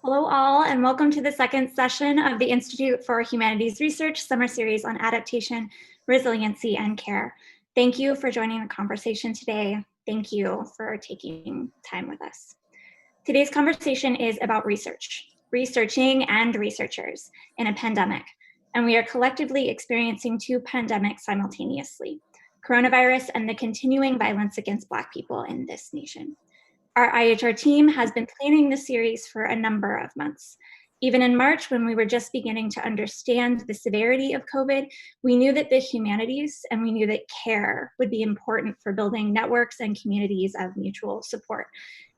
Hello all, and welcome to the second session of the Institute for Humanities Research Summer Series on Adaptation, Resiliency and Care. Thank you for joining the conversation today. Thank you for taking time with us. Today's conversation is about research, researching and researchers in a pandemic, and we are collectively experiencing two pandemics simultaneously, coronavirus and the continuing violence against Black people in this nation. Our IHR team has been planning this series for a number of months. Even in March, when we were just beginning to understand the severity of COVID, we knew that the humanities and we knew that care would be important for building networks and communities of mutual support.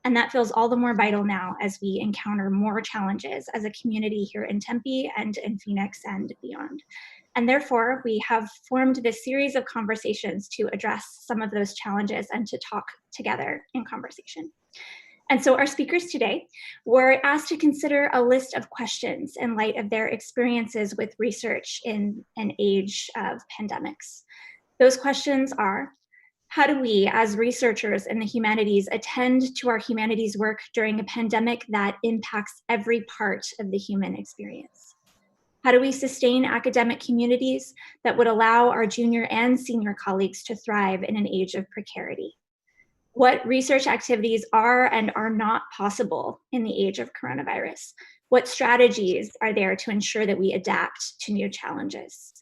And that feels all the more vital now as we encounter more challenges as a community here in Tempe and in Phoenix and beyond. And therefore, we have formed this series of conversations to address some of those challenges and to talk together in conversation. And so our speakers today were asked to consider a list of questions in light of their experiences with research in an age of pandemics. Those questions are, how do we as researchers in the humanities attend to our humanities work during a pandemic that impacts every part of the human experience? How do we sustain academic communities that would allow our junior and senior colleagues to thrive in an age of precarity? What research activities are and are not possible in the age of coronavirus? What strategies are there to ensure that we adapt to new challenges?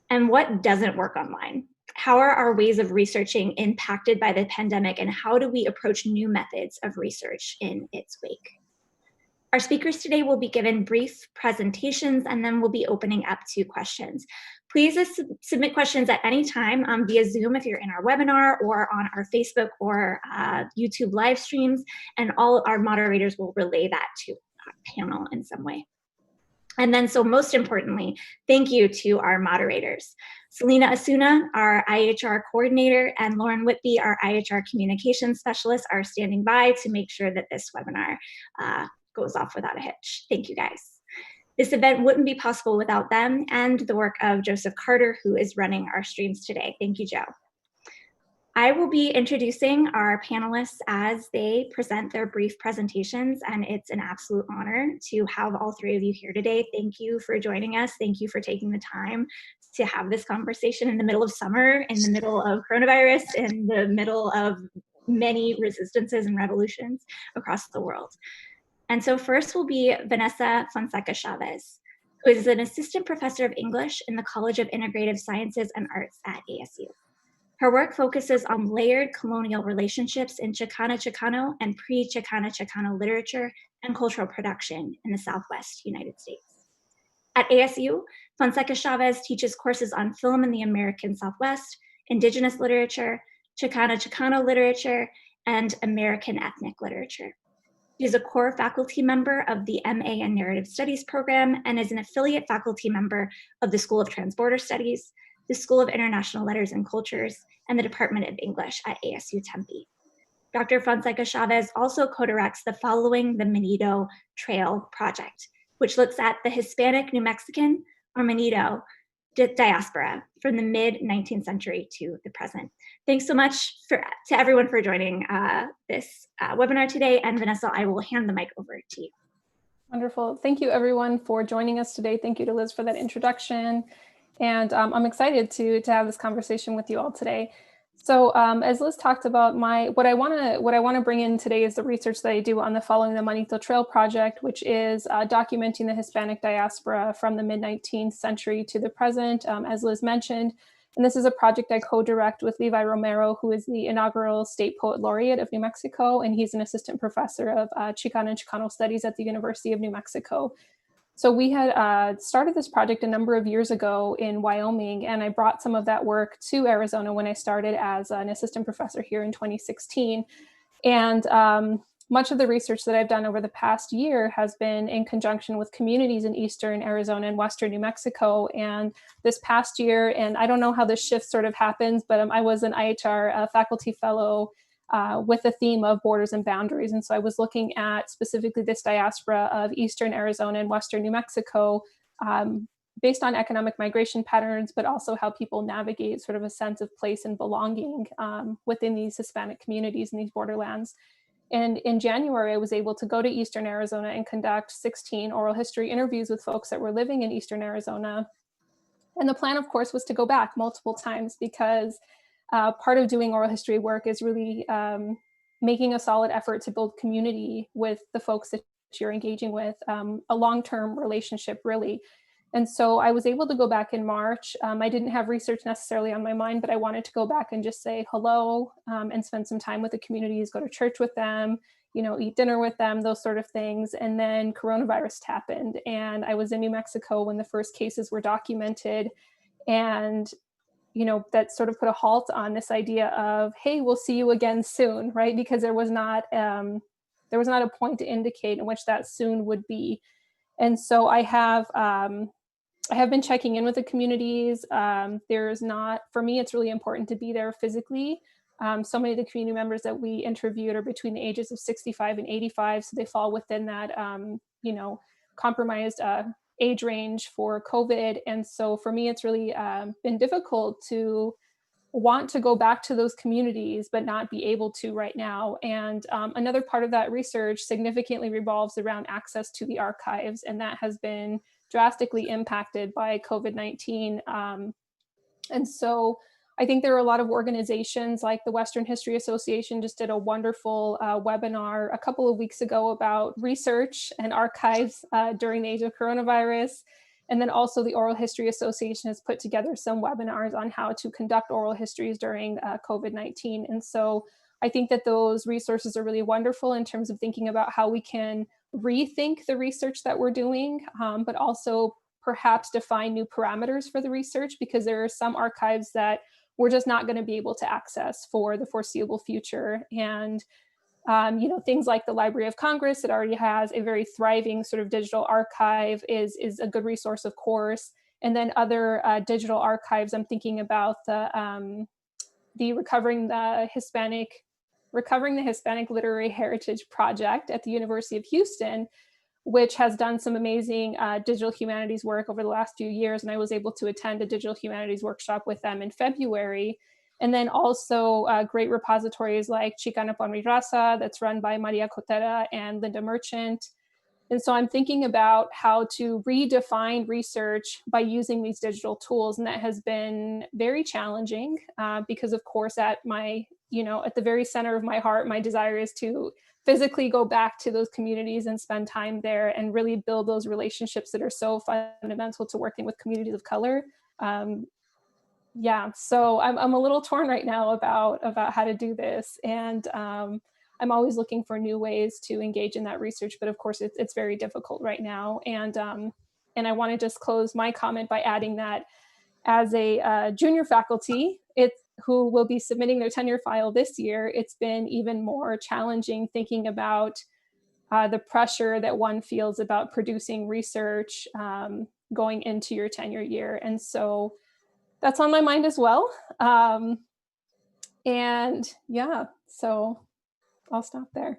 And what doesn't work online? How are our ways of researching impacted by the pandemic, and how do we approach new methods of research in its wake? Our speakers today will be given brief presentations, and then we'll be opening up to questions. Please submit questions at any time via Zoom if you're in our webinar, or on our Facebook or YouTube live streams, and all our moderators will relay that to our panel in some way. And then, so most importantly, thank you to our moderators. Selena Asuna, our IHR coordinator, and Lauren Whitby, our IHR communications specialist, are standing by to make sure that this webinar goes off without a hitch. Thank you, guys. This event wouldn't be possible without them and the work of Joseph Carter, who is running our streams today. Thank you, Joe. I will be introducing our panelists as they present their brief presentations, and it's an absolute honor to have all three of you here today. Thank you for joining us. Thank you for taking the time to have this conversation in the middle of summer, in the middle of coronavirus, in the middle of many resistances and revolutions across the world. And so first will be Vanessa Fonseca Chavez, who is an assistant professor of English in the College of Integrative Sciences and Arts at ASU. Her work focuses on layered colonial relationships in Chicano and pre-Chicano literature and cultural production in the Southwest United States. At ASU, Fonseca Chavez teaches courses on film in the American Southwest, indigenous literature, Chicano literature, and American ethnic literature. She is a core faculty member of the MA in Narrative Studies program and is an affiliate faculty member of the School of Transborder Studies, the School of International Letters and Cultures, and the Department of English at ASU Tempe. Dr. Fonseca Chavez also co-directs the Following the Manito Trail project, which looks at the Hispanic New Mexican, or Manito, diaspora from the mid-19th century to the present. Thanks so much to everyone for joining this webinar today. And Vanessa, I will hand the mic over to you. Wonderful. Thank you everyone for joining us today. Thank you to Liz for that introduction. And I'm excited to have this conversation with you all today. So as Liz talked about, what I want to bring in today is the research that I do on the Following the Manito Trail project, which is documenting the Hispanic diaspora from the mid-19th century to the present, as Liz mentioned. And this is a project I co-direct with Levi Romero, who is the inaugural State Poet Laureate of New Mexico, and he's an assistant professor of Chicano and Chicano Studies at the University of New Mexico. So we had started this project a number of years ago in Wyoming, and I brought some of that work to Arizona when I started as an assistant professor here in 2016. And much of the research that I've done over the past year has been in conjunction with communities in Eastern Arizona and Western New Mexico. And this past year, and I don't know how this shift sort of happens, but I was an IHR faculty fellow with the theme of borders and boundaries. And so I was looking at specifically this diaspora of Eastern Arizona and Western New Mexico based on economic migration patterns, but also how people navigate sort of a sense of place and belonging within these Hispanic communities in these borderlands. And in January, I was able to go to Eastern Arizona and conduct 16 oral history interviews with folks that were living in Eastern Arizona. And the plan, of course, was to go back multiple times because part of doing oral history work is really making a solid effort to build community with the folks that you're engaging with, a long-term relationship, really. And so I was able to go back in March. I didn't have research necessarily on my mind, but I wanted to go back and just say hello and spend some time with the communities, go to church with them, eat dinner with them, those sort of things. And then coronavirus happened. And I was in New Mexico when the first cases were documented. And that sort of put a halt on this idea of, hey, we'll see you again soon, right? Because there was not a point to indicate in which that soon would be. And so I have been checking in with the communities. For me, it's really important to be there physically. So many of the community members that we interviewed are between the ages of 65 and 85, so they fall within that, compromised age range for COVID. And so for me, it's really been difficult to want to go back to those communities, but not be able to right now. And another part of that research significantly revolves around access to the archives, and that has been drastically impacted by COVID-19. And so I think there are a lot of organizations like the Western History Association just did a wonderful webinar a couple of weeks ago about research and archives during the age of coronavirus. And then also the Oral History Association has put together some webinars on how to conduct oral histories during COVID-19. And so I think that those resources are really wonderful in terms of thinking about how we can rethink the research that we're doing, but also perhaps define new parameters for the research, because there are some archives that we're just not going to be able to access for the foreseeable future. And things like the Library of Congress that already has a very thriving sort of digital archive is a good resource, of course. And then other digital archives, I'm thinking about the Recovering the Hispanic Literary Heritage Project at the University of Houston, which has done some amazing digital humanities work over the last few years. And I was able to attend a digital humanities workshop with them in February. And then also great repositories like Chicana por mi Raza, that's run by Maria Cotera and Linda Merchant. And so I'm thinking about how to redefine research by using these digital tools. And that has been very challenging because, of course, at the very center of my heart, my desire is to physically go back to those communities and spend time there and really build those relationships that are so fundamental to working with communities of color. So I'm a little torn right now about how to do this. And I'm always looking for new ways to engage in that research, but of course it's very difficult right now. And I want to just close my comment by adding that as a junior faculty, who will be submitting their tenure file this year, it's been even more challenging thinking about the pressure that one feels about producing research going into your tenure year. And so that's on my mind as well. So I'll stop there.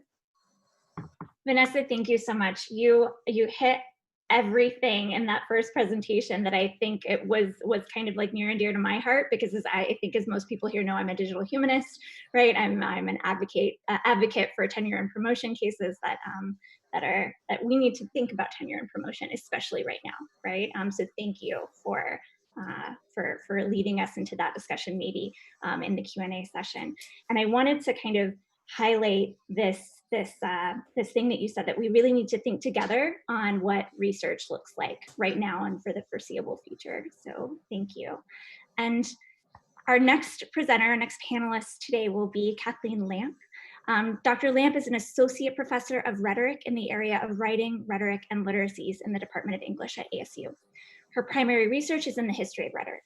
Vanessa, thank you so much. You hit everything in that first presentation that I think it was kind of like near and dear to my heart, because I think as most people here know, I'm a digital humanist, right? I'm an advocate for tenure and promotion cases that we need to think about tenure and promotion, especially right now, right? So thank you for leading us into that discussion, maybe in the Q&A session. And I wanted to kind of highlight this thing that you said, that we really need to think together on what research looks like right now and for the foreseeable future. So thank you. And our next presenter, our next panelist today will be Kathleen Lamp. Dr. Lamp is an associate professor of rhetoric in the area of writing, rhetoric, and literacies in the Department of English at ASU. Her primary research is in the history of rhetoric.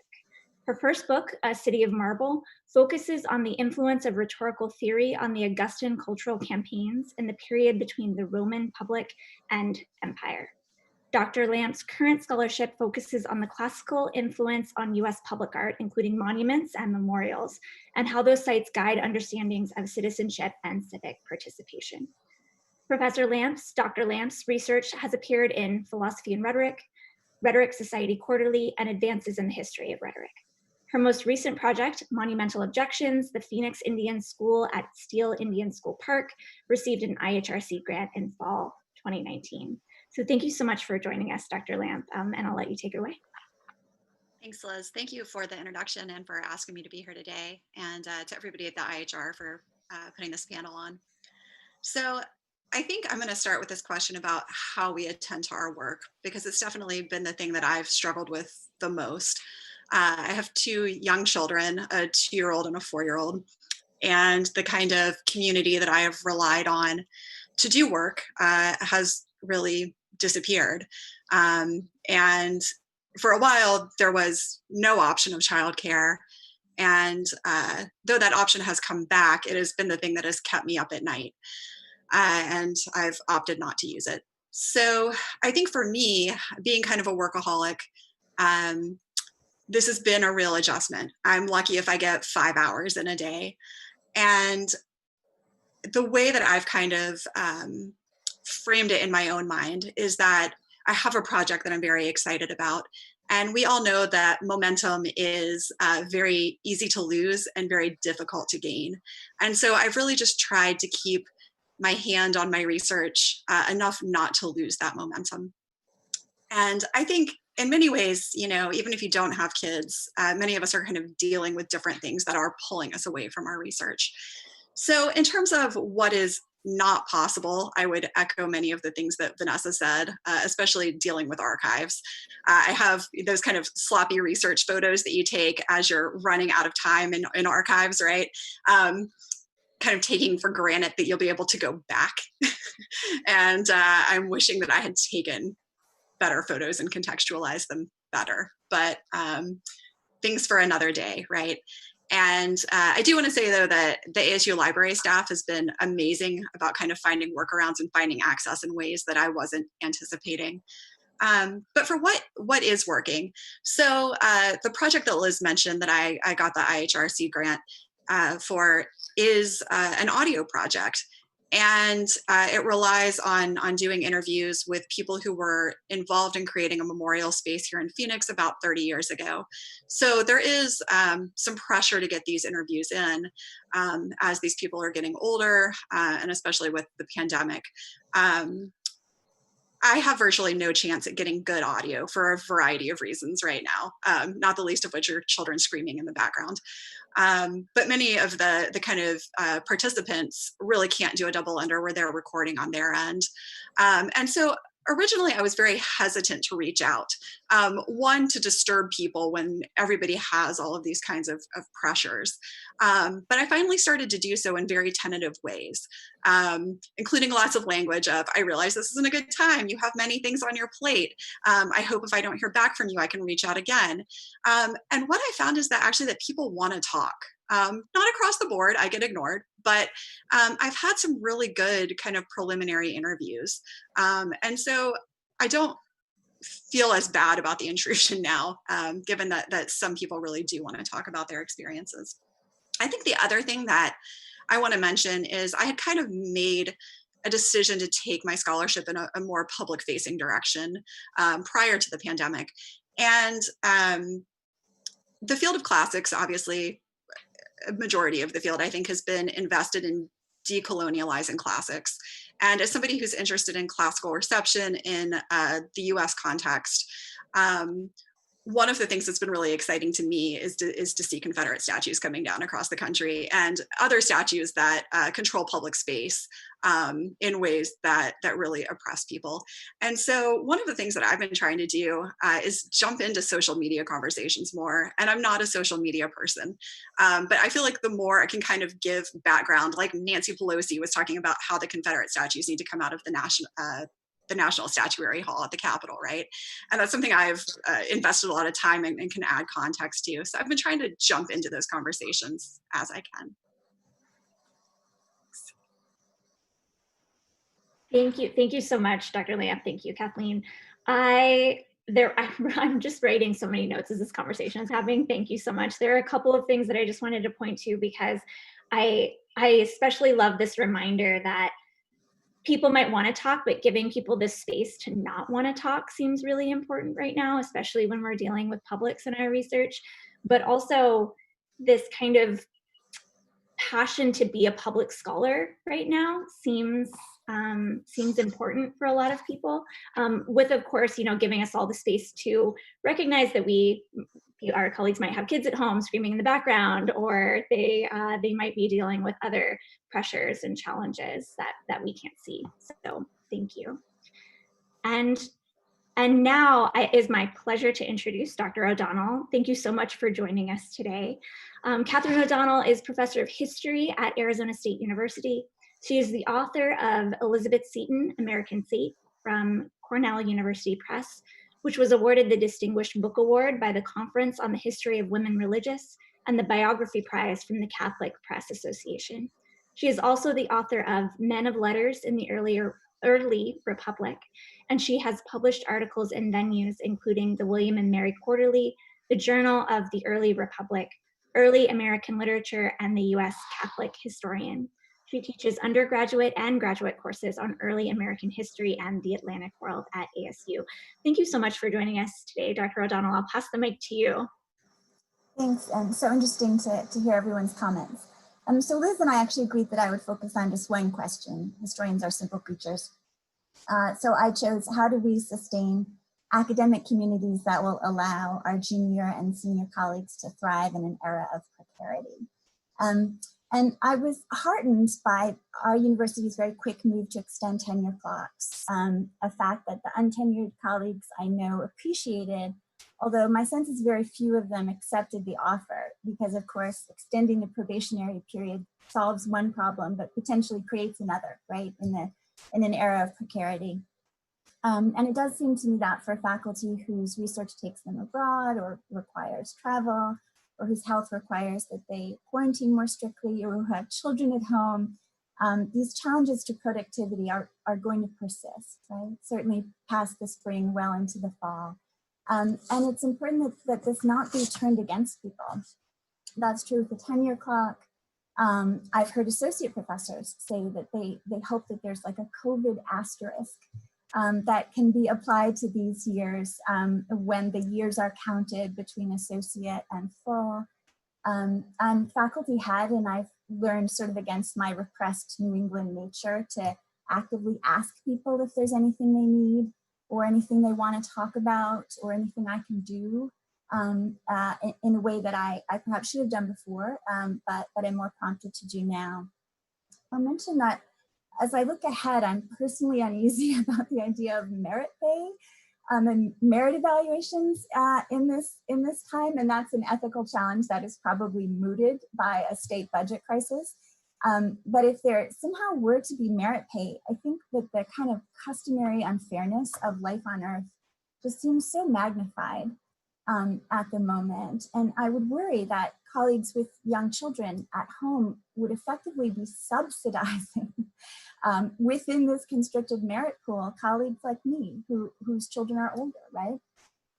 Her first book, A City of Marble, focuses on the influence of rhetorical theory on the Augustan cultural campaigns in the period between the Roman Republic and Empire. Dr. Lamp's current scholarship focuses on the classical influence on US public art, including monuments and memorials, and how those sites guide understandings of citizenship and civic participation. Dr. Lamp's research has appeared in Philosophy and Rhetoric, Rhetoric Society Quarterly, and Advances in the History of Rhetoric. Her most recent project, Monumental Objections, the Phoenix Indian School at Steele Indian School Park, received an IHRC grant in fall 2019. So thank you so much for joining us, Dr. Lamp, and I'll let you take it away. Thanks, Liz. Thank you for the introduction and for asking me to be here today, and to everybody at the IHR for putting this panel on. So I think I'm going to start with this question about how we attend to our work, because it's definitely been the thing that I've struggled with the most. I have two young children, a 2-year-old and a 4-year-old, and the kind of community that I have relied on to do work has really disappeared. And for a while, there was no option of childcare. And though that option has come back, it has been the thing that has kept me up at night. And I've opted not to use it. So I think for me, being kind of a workaholic, this has been a real adjustment. I'm lucky if I get 5 hours in a day. And the way that I've kind of framed it in my own mind is that I have a project that I'm very excited about. And we all know that momentum is very easy to lose and very difficult to gain. And so I've really just tried to keep my hand on my research enough not to lose that momentum. And I think in many ways, you know, even if you don't have kids, many of us are kind of dealing with different things that are pulling us away from our research. So in terms of what is not possible, I would echo many of the things that Vanessa said, especially dealing with archives. I have those kind of sloppy research photos that you take as you're running out of time in archives, right? Kind of taking for granted that you'll be able to go back. And I'm wishing that I had taken better photos and contextualized them better. But things for another day, right? And I do want to say, though, that the ASU library staff has been amazing about kind of finding workarounds and finding access in ways that I wasn't anticipating. But for what is working? So the project that Liz mentioned that I got the IHRC grant for is an audio project. And it relies on doing interviews with people who were involved in creating a memorial space here in Phoenix about 30 years ago. So there is some pressure to get these interviews in as these people are getting older, and especially with the pandemic. I have virtually no chance at getting good audio for a variety of reasons right now, not the least of which are children screaming in the background. But many of the kind of participants really can't do a double under where they're recording on their end. And so originally I was very hesitant to reach out. One, to disturb people when everybody has all of these kinds of pressures. But I finally started to do so in very tentative ways, including lots of language of, I realize this isn't a good time. You have many things on your plate. I hope if I don't hear back from you, I can reach out again. And what I found is that actually that people want to talk. Not across the board, I get ignored, but I've had some really good kind of preliminary interviews. And so I don't feel as bad about the intrusion now, given that some people really do want to talk about their experiences. I think the other thing that I want to mention is I had kind of made a decision to take my scholarship in a more public-facing direction prior to the pandemic. And the field of classics, obviously, a majority of the field, I think, has been invested in decolonializing classics. And as somebody who's interested in classical reception in the US context, one of the things that's been really exciting to me is to see Confederate statues coming down across the country and other statues that control public space in ways that really oppress people. And so one of the things that I've been trying to do is jump into social media conversations more. And I'm not a social media person, but I feel like the more I can kind of give background, like Nancy Pelosi was talking about how the Confederate statues need to come out of the National Statuary Hall at the Capitol, right? And that's something I've invested a lot of time in and can add context to. So I've been trying to jump into those conversations as I can. Thank you. Thank you so much, Dr. Lamp. Thank you, Kathleen. I'm just writing so many notes as this conversation is happening. Thank you so much. There are a couple of things that I just wanted to point to because I especially love this reminder that people might want to talk, but giving people this space to not want to talk seems really important right now, especially when we're dealing with publics in our research. but also this kind of passion to be a public scholar right now seems important for a lot of people, with, of course, giving us all the space to recognize that our colleagues might have kids at home screaming in the background, or they might be dealing with other pressures and challenges that we can't see. So thank you. And now it is my pleasure to introduce Dr. O'Donnell. Thank you so much for joining us today. Catherine O'Donnell is professor of history at Arizona State University. She is the author of Elizabeth Seton, American Fate, from Cornell University Press, which was awarded the Distinguished Book Award by the Conference on the History of Women Religious and the Biography Prize from the Catholic Press Association. She is also the author of Men of Letters in the Early Republic, and she has published articles in venues including the William and Mary Quarterly, the Journal of the Early Republic, Early American Literature, and the U.S. Catholic Historian. She teaches undergraduate and graduate courses on early American history and the Atlantic world at ASU. Thank you so much for joining us today, Dr. O'Donnell. I'll pass the mic to you. Thanks, and so interesting to hear everyone's comments. So Liz and I actually agreed that I would focus on just one question. Historians are simple creatures. So I chose, how do we sustain academic communities that will allow our junior and senior colleagues to thrive in an era of precarity? And I was heartened by our university's very quick move to extend tenure clocks, a fact that the untenured colleagues I know appreciated, although my sense is very few of them accepted the offer, because of course, extending the probationary period solves one problem, but potentially creates another, right, in an era of precarity. And it does seem to me that for faculty whose research takes them abroad or requires travel, or whose health requires that they quarantine more strictly, or who have children at home, these challenges to productivity are going to persist, right? Certainly past the spring, well into the fall. And it's important that this not be turned against people. That's true with the tenure clock. I've heard associate professors say that they hope that there's like a COVID asterisk that can be applied to these years when the years are counted between associate and full. I'm faculty head, and I've learned, sort of against my repressed New England nature, to actively ask people if there's anything they need, or anything they want to talk about, or anything I can do in a way that I perhaps should have done before, but I'm more prompted to do now. I'll mention that as I look ahead, I'm personally uneasy about the idea of merit pay and merit evaluations in this time, and that's an ethical challenge that is probably mooted by a state budget crisis. But if there somehow were to be merit pay, I think that the kind of customary unfairness of life on Earth just seems so magnified at the moment. And I would worry that colleagues with young children at home would effectively be subsidizing within this constricted merit pool colleagues like me whose children are older, right?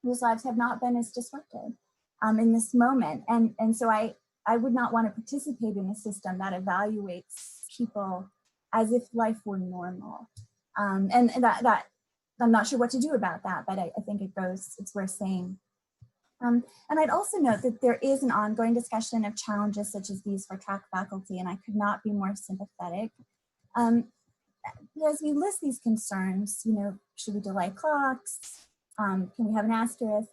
Whose lives have not been as disrupted in this moment. And so I would not want to participate in a system that evaluates people as if life were normal. And that I'm not sure what to do about that, but I think it's worth saying. And I'd also note that there is an ongoing discussion of challenges such as these for track faculty, and I could not be more sympathetic. As we list these concerns, should we delay clocks? Can we have an asterisk?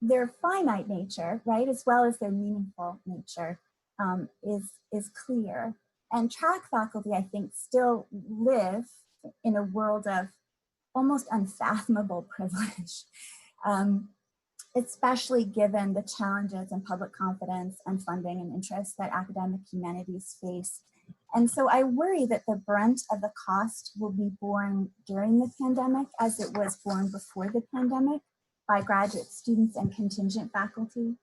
Their finite nature, right, as well as their meaningful nature is clear. And track faculty, I think, still live in a world of almost unfathomable privilege, especially given the challenges in public confidence and funding and interest that academic humanities face. And so I worry that the brunt of the cost will be borne during the pandemic as it was borne before the pandemic by graduate students and contingent faculty.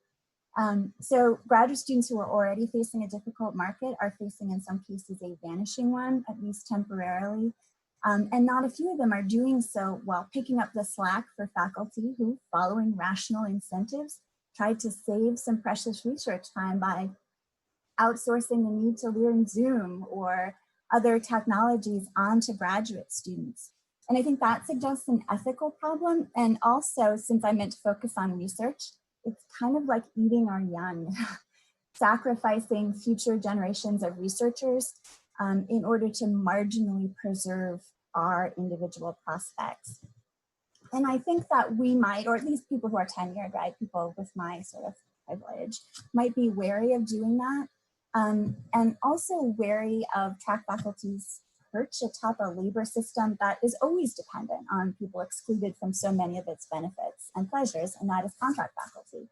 So graduate students who are already facing a difficult market are facing, in some cases, a vanishing one, at least temporarily. And not a few of them are doing so while picking up the slack for faculty who, following rational incentives, tried to save some precious research time by outsourcing the need to learn Zoom or other technologies onto graduate students. And I think that suggests an ethical problem. And also, since I meant to focus on research, it's kind of like eating our young, sacrificing future generations of researchers in order to marginally preserve our individual prospects. And I think that we might, or at least people who are tenured, right, people with my sort of privilege, might be wary of doing that. And also wary of track faculty's perch atop a labor system that is always dependent on people excluded from so many of its benefits and pleasures, and that is contract faculty.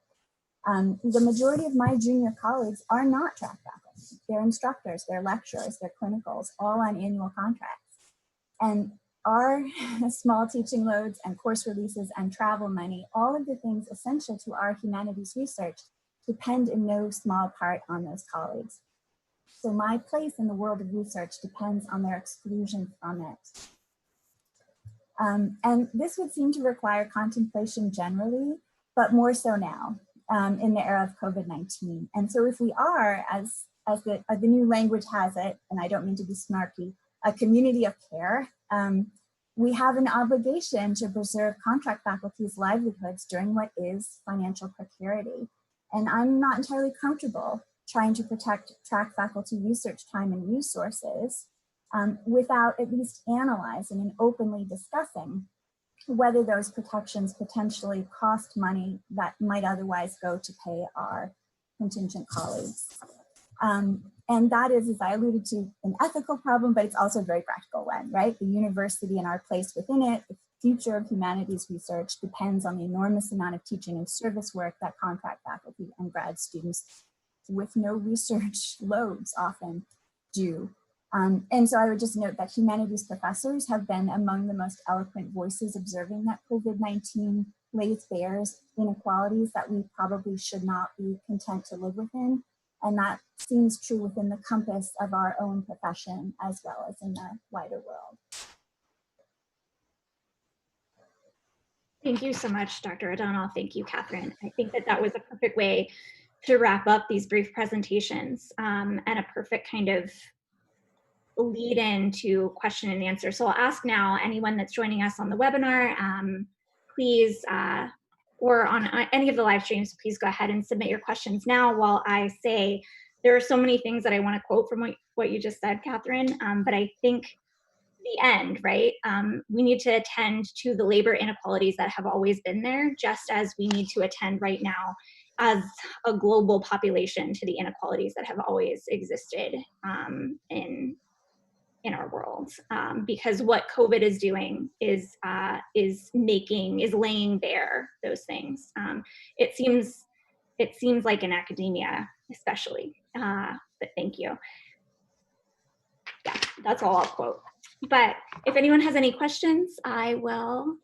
The majority of my junior colleagues are not track faculty. They're instructors, they're lecturers, they're clinicals, all on annual contracts. And our small teaching loads and course releases and travel money, all of the things essential to our humanities research, depend in no small part on those colleagues. So my place in the world of research depends on their exclusion from it. And this would seem to require contemplation generally, but more so now in the era of COVID-19. And so if we are, as the new language has it, and I don't mean to be snarky, a community of care, we have an obligation to preserve contract faculty's livelihoods during what is financial precarity. And I'm not entirely comfortable trying to protect track faculty research time and resources without at least analyzing and openly discussing whether those protections potentially cost money that might otherwise go to pay our contingent colleagues. And that is, as I alluded to, an ethical problem, but it's also a very practical one, right? The university and our place within it, the future of humanities research depends on the enormous amount of teaching and service work that contract faculty and grad students with no research loads often do. And so I would just note that humanities professors have been among the most eloquent voices observing that COVID-19 lays bare inequalities that we probably should not be content to live within. And that seems true within the compass of our own profession as well as in the wider world. Thank you so much, Dr. O'Donnell. Thank you, Catherine. I think that that was a perfect way to wrap up these brief presentations and a perfect kind of lead into question and answer. So I'll ask now anyone that's joining us on the webinar, please, or on any of the live streams, please go ahead and submit your questions now while I say there are so many things that I want to quote from what you just said, Catherine, but I think the end, right? We need to attend to the labor inequalities that have always been there, just as we need to attend right now as a global population to the inequalities that have always existed in our world, because what COVID is doing is laying bare those things. It seems like in academia, especially. But thank you. Yeah, that's all I'll quote. But if anyone has any questions, I will.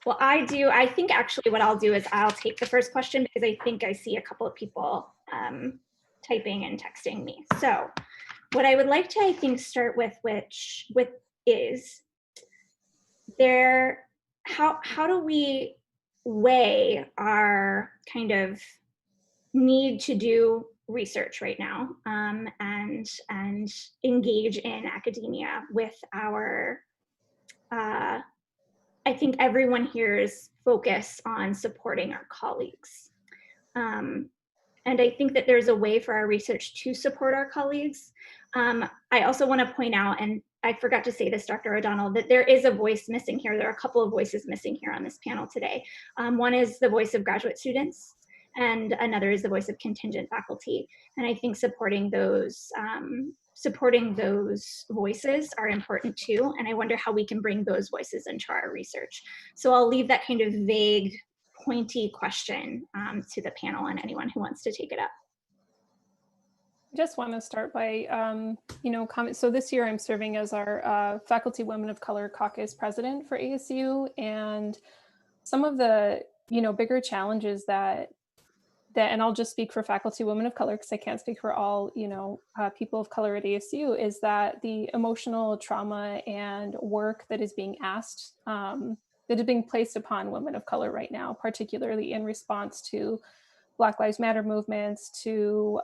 Well, I think actually what I'll do is I'll take the first question because I think I see a couple of people typing and texting me. So what I would like to, I think, start with is how do we weigh our kind of need to do research right now and engage in academia with our I think everyone here's focus on supporting our colleagues. And I think that there's a way for our research to support our colleagues. I also want to point out, and I forgot to say this, Dr. O'Donnell, that there is a voice missing here. There are a couple of voices missing here on this panel today. One is the voice of graduate students, and another is the voice of contingent faculty. And I think supporting those voices are important too. And I wonder how we can bring those voices into our research. So I'll leave that kind of vague, pointy question to the panel and anyone who wants to take it up. I just want to start by, comment. So this year I'm serving as our Faculty Women of Color Caucus president for ASU, and some of the, bigger challenges that, and I'll just speak for faculty women of color because I can't speak for all, people of color at ASU, is that the emotional trauma and work that is being asked, that is being placed upon women of color right now, particularly in response to Black Lives Matter movements, to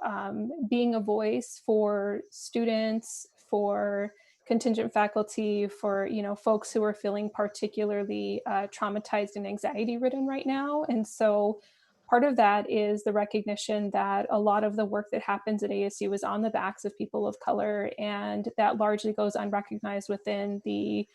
being a voice for students, for contingent faculty, for folks who are feeling particularly traumatized and anxiety ridden right now. And so part of that is the recognition that a lot of the work that happens at ASU is on the backs of people of color, and that largely goes unrecognized within the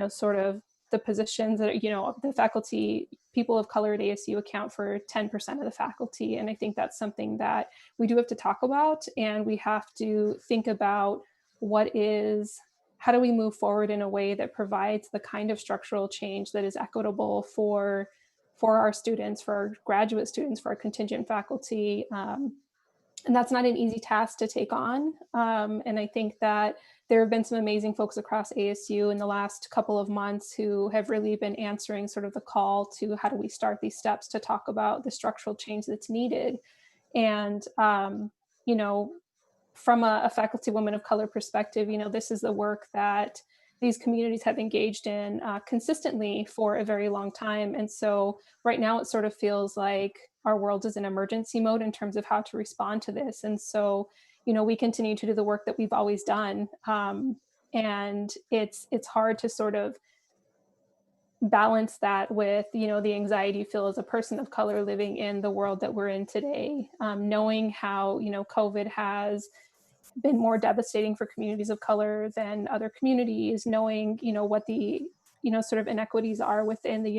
sort of the positions that, the faculty. People of color at ASU account for 10% of the faculty. And I think that's something that we do have to talk about, and we have to think about how do we move forward in a way that provides the kind of structural change that is equitable for our students, for our graduate students, for our contingent faculty. And that's not an easy task to take on. And I think that there have been some amazing folks across ASU in the last couple of months who have really been answering sort of the call to how do we start these steps to talk about the structural change that's needed. And, from a faculty woman of color perspective, this is the work that these communities have engaged in consistently for a very long time. And so right now it sort of feels like our world is in emergency mode in terms of how to respond to this. And so, we continue to do the work that we've always done. And it's hard to sort of balance that with, the anxiety you feel as a person of color living in the world that we're in today, knowing how, COVID has been more devastating for communities of color than other communities, knowing, what the, sort of inequities are within the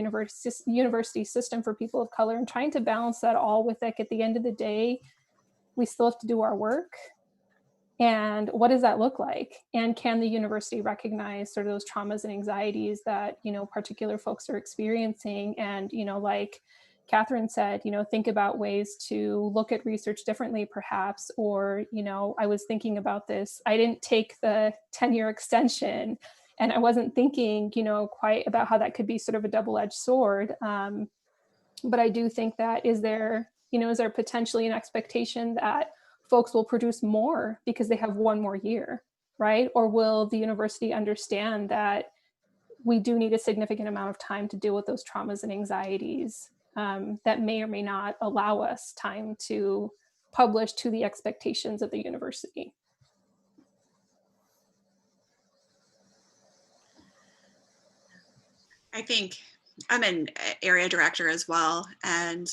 university system for people of color, and trying to balance that all with, like, at the end of the day, we still have to do our work. And what does that look like? And can the university recognize sort of those traumas and anxieties that, particular folks are experiencing? And, like Catherine said, think about ways to look at research differently, perhaps. Or, I was thinking about this. I didn't take the 10-year extension, and I wasn't thinking, quite about how that could be sort of a double-edged sword. But I do think that is there potentially an expectation that folks will produce more because they have one more year, right? Or will the university understand that we do need a significant amount of time to deal with those traumas and anxieties that may or may not allow us time to publish to the expectations of the university? I think I'm an area director as well, and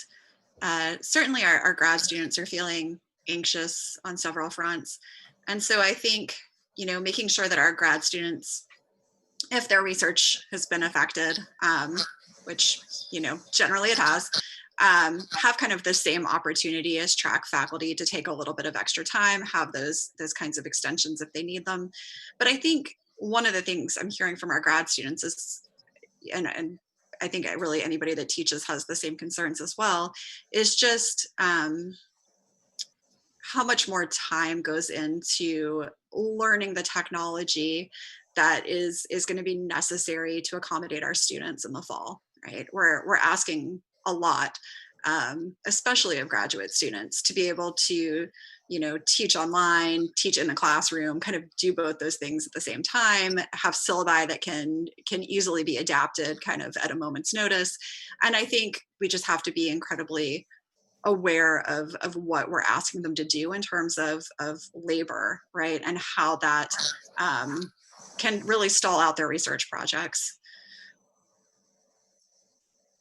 certainly our grad students are feeling anxious on several fronts. And so I think, making sure that our grad students, if their research has been affected, which, generally it has, have kind of the same opportunity as track faculty to take a little bit of extra time, have those kinds of extensions if they need them. But I think one of the things I'm hearing from our grad students is, and I think really anybody that teaches has the same concerns as well, is just how much more time goes into learning the technology that is going to be necessary to accommodate our students in the fall, right? We're asking a lot, especially of graduate students, to be able to, teach online, teach in the classroom, kind of do both those things at the same time, have syllabi that can easily be adapted kind of at a moment's notice. And I think we just have to be incredibly aware of what we're asking them to do in terms of labor, right? And how that can really stall out their research projects.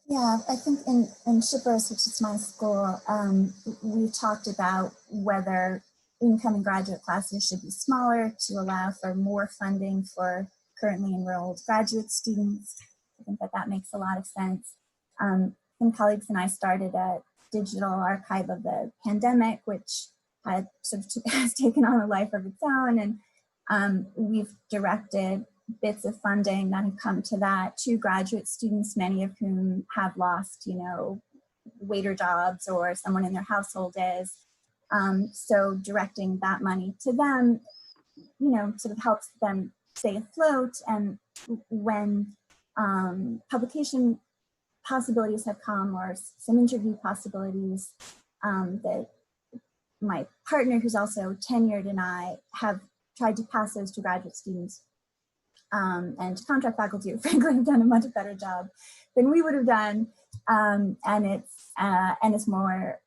Yeah, I think in Shippers, which is my school, we talked about whether incoming graduate classes should be smaller to allow for more funding for currently enrolled graduate students. I think that makes a lot of sense. Some colleagues and I started a digital archive of the pandemic, which had sort of has taken on a life of its own, and we've directed bits of funding that have come to that to graduate students, many of whom have lost, waiter jobs or someone in their household is. So directing that money to them, sort of helps them stay afloat. And when publication possibilities have come, or some interview possibilities, that my partner, who's also tenured, and I have tried to pass those to graduate students. And contract faculty, who frankly have done a much better job than we would have done, and it's more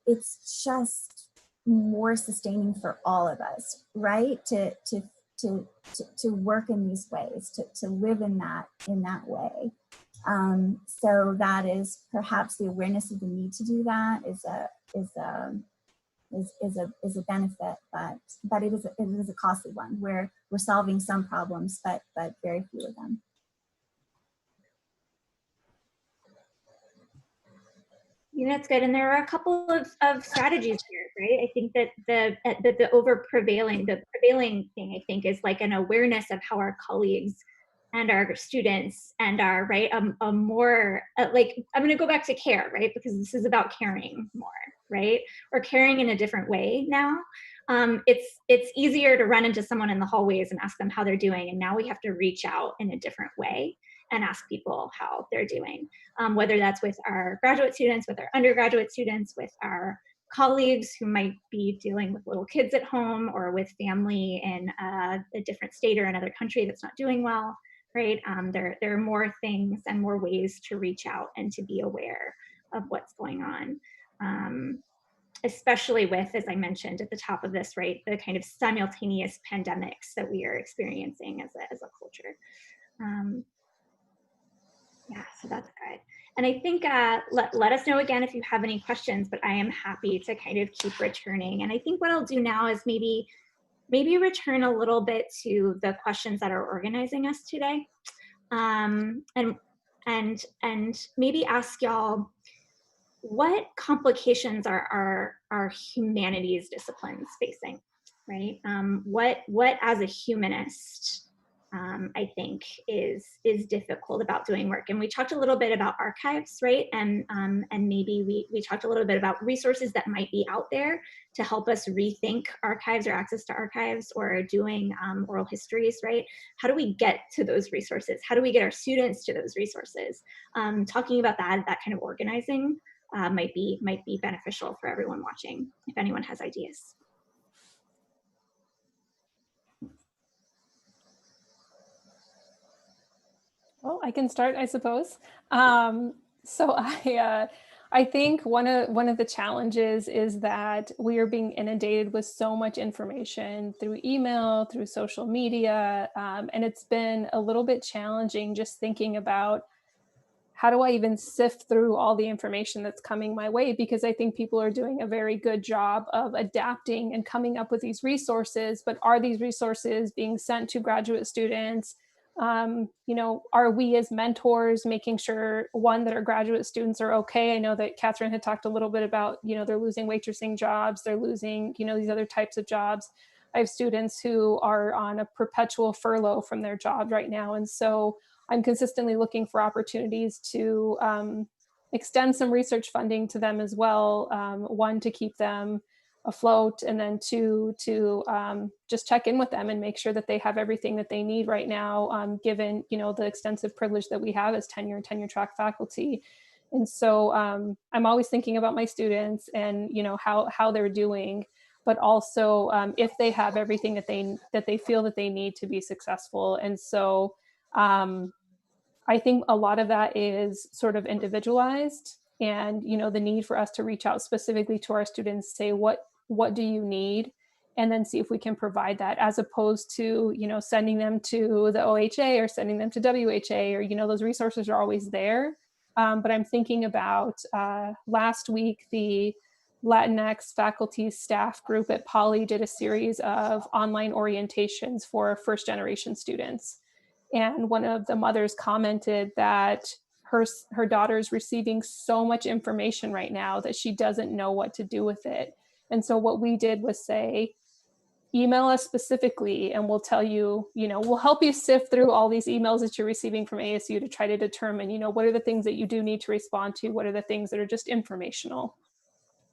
it's just more sustaining for all of us, right? To work in these ways, to live in that way. So that is perhaps the awareness of the need to do that is a benefit, but it is a costly one where we're solving some problems, but very few of them. That's good. And there are a couple of strategies here, right? I think that the prevailing thing, I think, is like an awareness of how our colleagues and our students and our, right, a more, like, I'm gonna go back to care, right? Because this is about caring more, right? Or caring in a different way now. It's easier to run into someone in the hallways and ask them how they're doing. And now we have to reach out in a different way and ask people how they're doing. Whether that's with our graduate students, with our undergraduate students, with our colleagues who might be dealing with little kids at home, or with family in a different state or another country that's not doing well, right? There are more things and more ways to reach out and to be aware of what's going on. Especially with, as I mentioned at the top of this, right, the kind of simultaneous pandemics that we are experiencing as a culture. Yeah, so that's good. And I think let us know again if you have any questions, but I am happy to kind of keep returning. And I think what I'll do now is maybe return a little bit to the questions that are organizing us today. And maybe ask y'all, what complications are our humanities disciplines facing, right? What as a humanist, I think is difficult about doing work. And we talked a little bit about archives, right? And maybe we talked a little bit about resources that might be out there to help us rethink archives or access to archives, or doing oral histories, right? How do we get to those resources? How do we get our students to those resources? Talking about that kind of organizing might be beneficial for everyone watching, if anyone has ideas. Well, I can start, I suppose. So I think one of the challenges is that we are being inundated with so much information through email, through social media, and it's been a little bit challenging just thinking about how do I even sift through all the information that's coming my way, because I think people are doing a very good job of adapting and coming up with these resources, but are these resources being sent to graduate students? Are we as mentors making sure, one, that our graduate students are okay? I know that Catherine had talked a little bit about, they're losing waitressing jobs, they're losing, these other types of jobs. I have students who are on a perpetual furlough from their job right now. And so I'm consistently looking for opportunities to extend some research funding to them as well. One, to keep them afloat, and then two, to just check in with them and make sure that they have everything that they need right now, given the extensive privilege that we have as tenure and tenure track faculty. And so I'm always thinking about my students and how they're doing, but also if they have everything that they feel that they need to be successful. And so I think a lot of that is sort of individualized, and the need for us to reach out specifically to our students, say what do you need, and then see if we can provide that, as opposed to sending them to the OHA or sending them to WHA, or those resources are always there. But I'm thinking about last week, the Latinx faculty staff group at Poly did a series of online orientations for first generation students. And one of the mothers commented that her daughter's receiving so much information right now that she doesn't know what to do with it. And so what we did was say, email us specifically and we'll tell you, we'll help you sift through all these emails that you're receiving from ASU to try to determine, what are the things that you do need to respond to? What are the things that are just informational?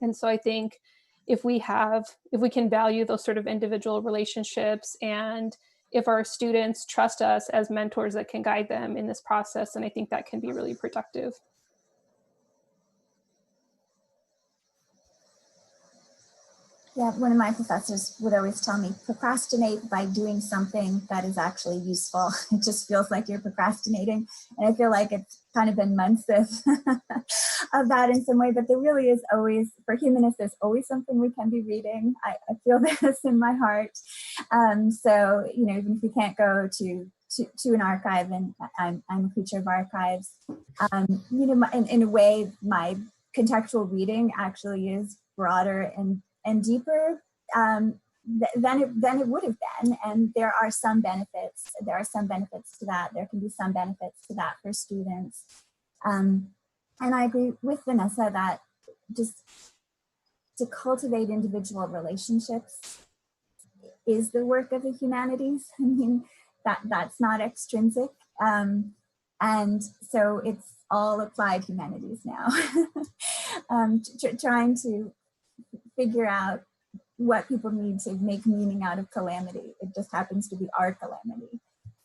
And so I think if we can value those sort of individual relationships, and if our students trust us as mentors that can guide them in this process, and I think that can be really productive. Yeah, one of my professors would always tell me, procrastinate by doing something that is actually useful. It just feels like you're procrastinating. And I feel like it's kind of been months of that in some way, but there really is always, for humanists, there's always something we can be reading. I feel this in my heart. So, you know, even if we can't go to an archive, and I'm a creature of archives, you know, in a way, my contextual reading actually is broader and deeper than it would have been. And there are some benefits. There are some benefits to that. There can be some benefits to that for students. And I agree with Vanessa that just to cultivate individual relationships is the work of the humanities. I mean, that's not extrinsic. And so it's all applied humanities now. Trying to figure out what people need to make meaning out of calamity. It just happens to be our calamity.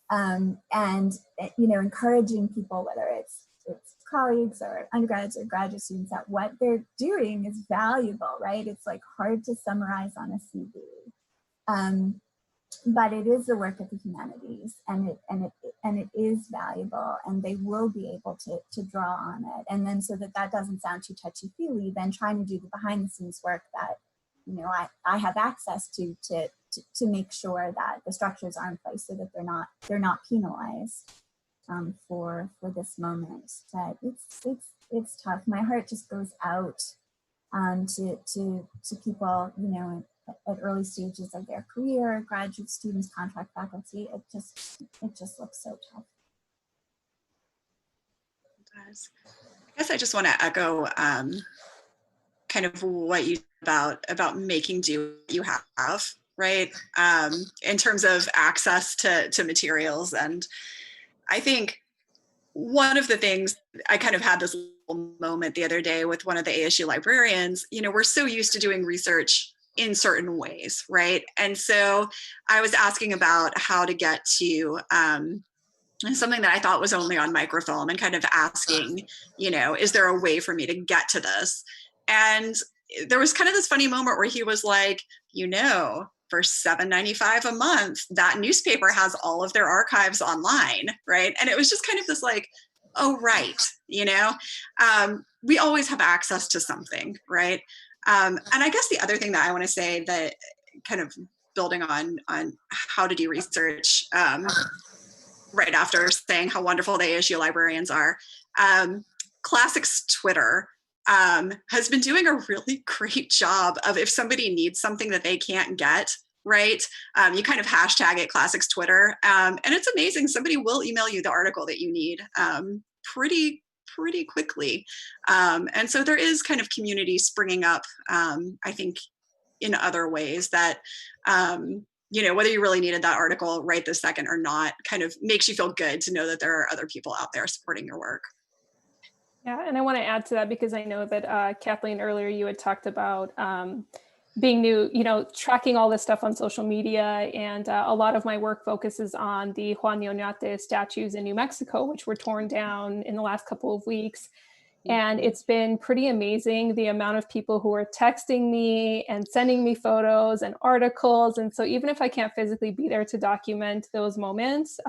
And, you know, encouraging people, whether it's colleagues or undergrads or graduate students, that what they're doing is valuable, right? It's like hard to summarize on a CV. But it is the work of the humanities, and it is valuable, and they will be able to draw on it. And then, so that doesn't sound too touchy-feely, then trying to do the behind-the-scenes work that, you know, I have access to make sure that the structures are in place so that they're not penalized for this moment. But it's tough. My heart just goes out to people, you know, at early stages of their career, graduate students, contract faculty. It just looks so tough. It does. I guess I just want to echo kind of what you about making do what you have, right? In terms of access to materials. And I think one of the things, I kind of had this little moment the other day with one of the ASU librarians. You know, we're so used to doing research in certain ways, right? And so I was asking about how to get to something that I thought was only on microfilm, and kind of asking, you know, is there a way for me to get to this? And there was kind of this funny moment where he was like, you know, for $7.95 a month, that newspaper has all of their archives online, right? And it was just kind of this like, oh, right, you know, we always have access to something, right? And I guess the other thing that I want to say, that kind of building on how to do research, right after saying how wonderful the ASU librarians are, Classics Twitter has been doing a really great job of, if somebody needs something that they can't get, right? You kind of hashtag it Classics Twitter, and it's amazing. Somebody will email you the article that you need pretty quickly. And so there is kind of community springing up, I think, in other ways that, you know, whether you really needed that article right this second or not, kind of makes you feel good to know that there are other people out there supporting your work. Yeah, and I want to add to that, because I know that Kathleen, earlier you had talked about being new, you know, tracking all this stuff on social media. And a lot of my work focuses on the Juan Oñate statues in New Mexico, which were torn down in the last couple of weeks. And it's been pretty amazing, the amount of people who are texting me and sending me photos and articles. And so even if I can't physically be there to document those moments,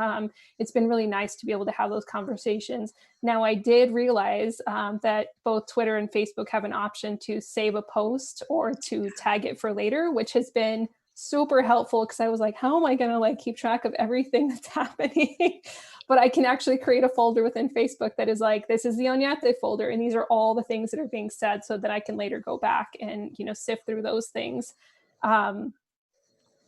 it's been really nice to be able to have those conversations. Now, I did realize that both Twitter and Facebook have an option to save a post or to tag it for later, which has been super helpful, because I was like, how am I going to like keep track of everything that's happening? But I can actually create a folder within Facebook that is like, this is the Oñate folder, and these are all the things that are being said, so that I can later go back and, you know, sift through those things. You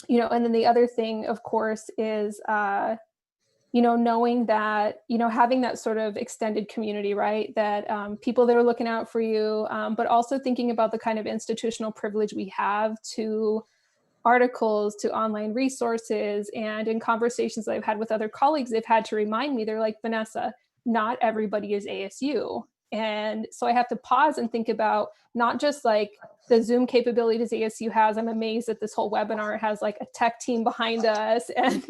know, and then the other thing, of course, is, you know, knowing that, you know, having that sort of extended community, right? That people that are looking out for you, but also thinking about the kind of institutional privilege we have to articles, to online resources. And in conversations that I've had with other colleagues, they've had to remind me, they're like, Vanessa, not everybody is ASU. And so I have to pause and think about not just like the Zoom capabilities ASU has. I'm amazed that this whole webinar has like a tech team behind us, and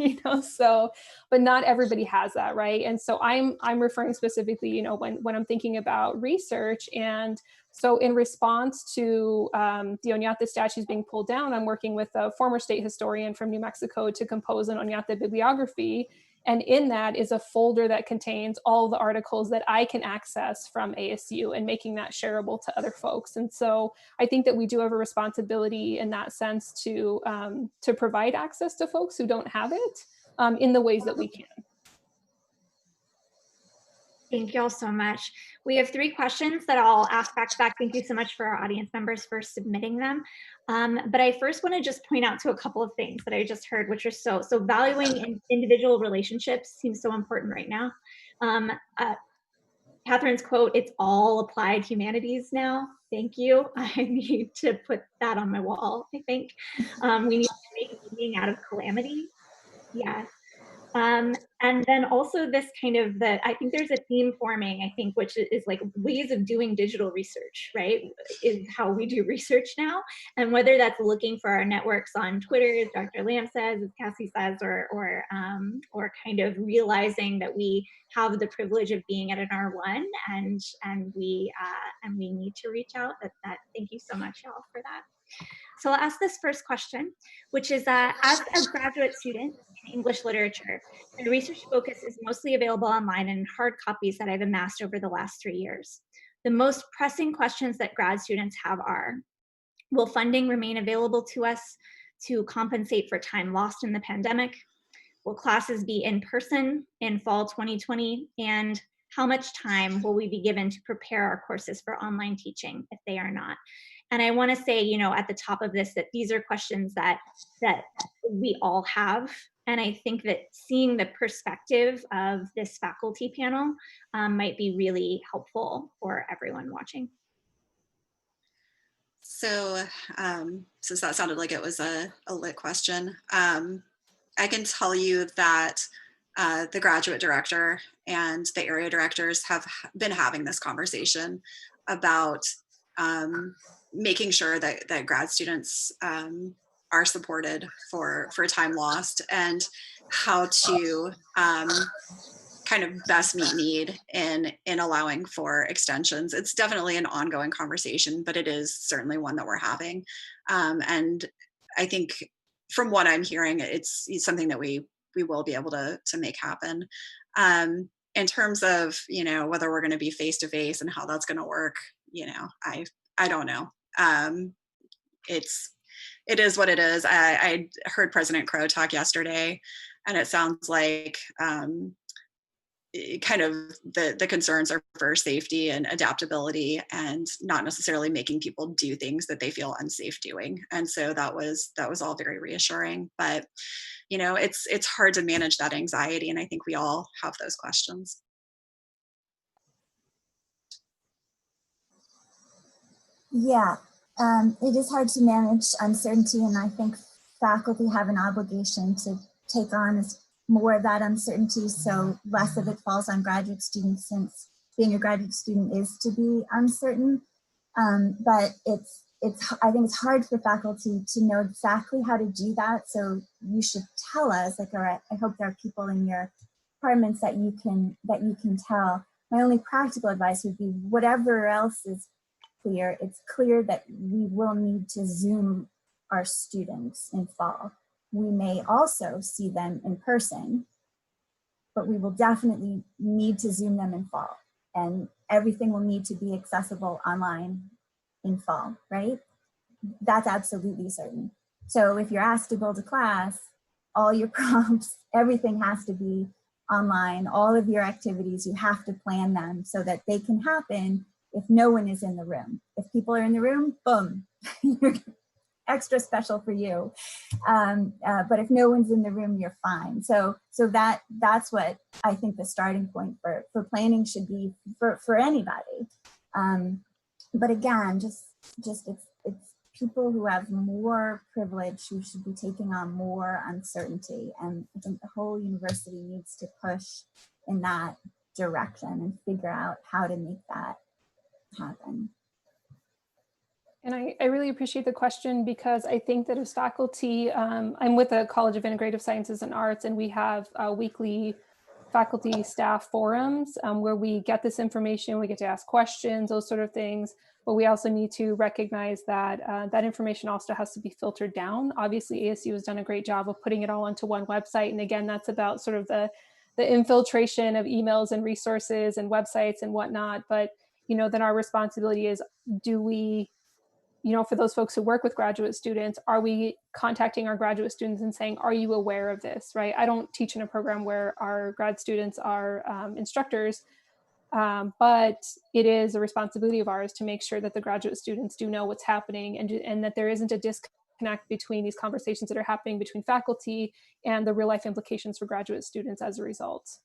so, but not everybody has that, right? And so I'm referring specifically, when I'm thinking about research. And so in response to the Oñate statues being pulled down, I'm working with a former state historian from New Mexico to compose an Oñate bibliography. And in that is a folder that contains all the articles that I can access from ASU, and making that shareable to other folks. And so I think that we do have a responsibility in that sense to provide access to folks who don't have it in the ways that we can. Thank you all so much. We have 3 questions that I'll ask back to back. Thank you so much for our audience members for submitting them. But I first want to just point out to a couple of things that I just heard, which are so valuing individual relationships seems so important right now. Catherine's quote, "It's all applied humanities now." Thank you. I need to put that on my wall, I think. We need to make meaning out of calamity. Yes. And then also this kind of I think there's a theme forming, I think, which is like ways of doing digital research, right? Is how we do research now. And whether that's looking for our networks on Twitter, as Dr. Lamb says, as Cassie says, or kind of realizing that we have the privilege of being at an R1 and we need to reach out. Thank you so much, y'all, for that. So I'll ask this first question, which is as a graduate student in English literature, the research focus is mostly available online and in hard copies that I've amassed over the last 3 years. The most pressing questions that grad students have are, will funding remain available to us to compensate for time lost in the pandemic? Will classes be in person in fall 2020? And how much time will we be given to prepare our courses for online teaching if they are not? And I want to say, at the top of this, that these are questions that we all have. And I think that seeing the perspective of this faculty panel might be really helpful for everyone watching. So since that sounded like it was a lit question, I can tell you that the graduate director and the area directors have been having this conversation about making sure that grad students are supported for time lost, and how to kind of best meet need in allowing for extensions. It's definitely an ongoing conversation, but it is certainly one that we're having. And I think from what I'm hearing, it's something that we will be able to make happen. In terms of, whether we're going to be face-to-face and how that's going to work, I don't know. It is what it is. I heard President Crow talk yesterday, and it sounds like kind of the concerns are for safety and adaptability, and not necessarily making people do things that they feel unsafe doing. And so that was all very reassuring. But it's hard to manage that anxiety, and I think we all have those questions. Yeah, it is hard to manage uncertainty, and I think faculty have an obligation to take on more of that uncertainty, so less of it falls on graduate students, since being a graduate student is to be uncertain. But I think it's hard for faculty to know exactly how to do that. So you should tell us, like, all right, I hope there are people in your departments that you can tell. My only practical advice would be, whatever else is clear, it's clear that we will need to Zoom our students in fall. We may also see them in person, but we will definitely need to Zoom them in fall, and everything will need to be accessible online in fall, right? That's absolutely certain. So if you're asked to build a class, all your prompts, everything has to be online. All of your activities, you have to plan them so that they can happen if no one is in the room. If people are in the room, boom, you're extra special for you. But if no one's in the room, you're fine. So that's what I think the starting point for planning should be for anybody. But again, just it's people who have more privilege who should be taking on more uncertainty. And I think the whole university needs to push in that direction and figure out how to make that happen? And I really appreciate the question, because I think that as faculty, I'm with the College of Integrative Sciences and Arts, and we have weekly faculty staff forums where we get this information, we get to ask questions, those sort of things. But we also need to recognize that that information also has to be filtered down. Obviously, ASU has done a great job of putting it all onto one website. And again, that's about sort of the infiltration of emails and resources and websites and whatnot. But, then our responsibility is, do we, for those folks who work with graduate students, are we contacting our graduate students and saying, are you aware of this, right? I don't teach in a program where our grad students are instructors, but it is a responsibility of ours to make sure that the graduate students do know what's happening, and that there isn't a disconnect between these conversations that are happening between faculty and the real life implications for graduate students as a result.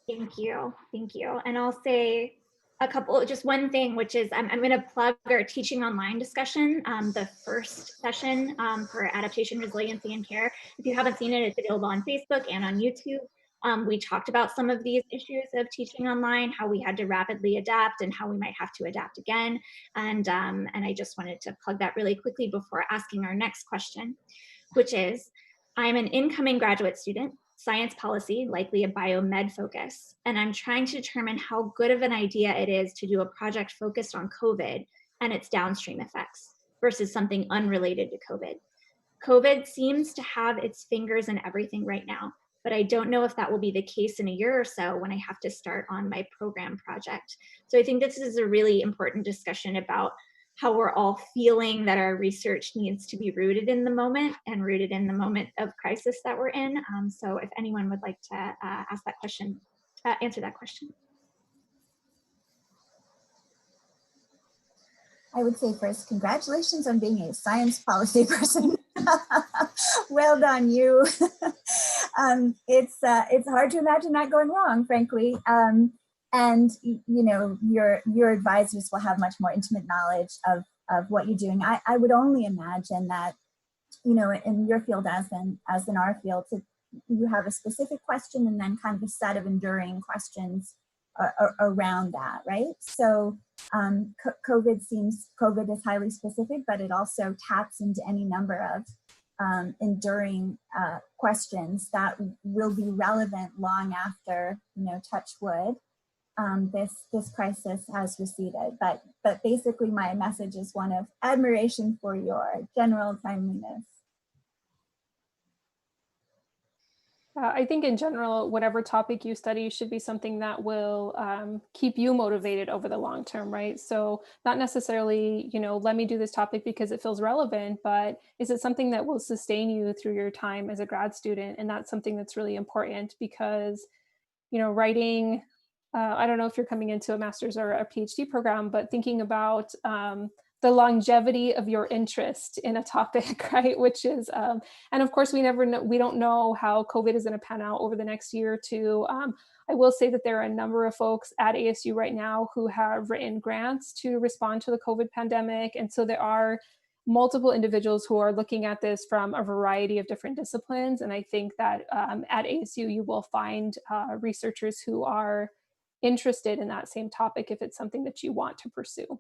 Thank you. Thank you. And I'll say just one thing, which is I'm going to plug our teaching online discussion, the first session for Adaptation, Resiliency and Care. If you haven't seen it, it's available on Facebook and on YouTube. We talked about some of these issues of teaching online, how we had to rapidly adapt and how we might have to adapt again. And I just wanted to plug that really quickly before asking our next question, which is, I'm an incoming graduate student, science policy, likely a biomed focus, and I'm trying to determine how good of an idea it is to do a project focused on COVID and its downstream effects versus something unrelated to COVID. COVID seems to have its fingers in everything right now, but I don't know if that will be the case in a year or so when I have to start on my program project. So I think this is a really important discussion about how we're all feeling that our research needs to be rooted in the moment and rooted in the moment of crisis that we're in. So if anyone would like to ask that question, answer that question. I would say first, congratulations on being a science policy person. Well done, you. It's hard to imagine that going wrong, frankly. And your advisors will have much more intimate knowledge of what you're doing. I would only imagine that, in your field as in our field, you have a specific question and then kind of a set of enduring questions around that, right? So COVID is highly specific, but it also taps into any number of enduring questions that will be relevant long after, touch wood, this crisis has receded. But basically my message is one of admiration for your general timeliness. I think in general, whatever topic you study should be something that will keep you motivated over the long term, right? So not necessarily, let me do this topic because it feels relevant, but is it something that will sustain you through your time as a grad student? And that's something that's really important because, writing, I don't know if you're coming into a master's or a PhD program, but thinking about the longevity of your interest in a topic, right? Which is, and of course, we don't know how COVID is going to pan out over the next year or two. I will say that there are a number of folks at ASU right now who have written grants to respond to the COVID pandemic. And so there are multiple individuals who are looking at this from a variety of different disciplines. And I think that at ASU, you will find researchers who are interested in that same topic if it's something that you want to pursue.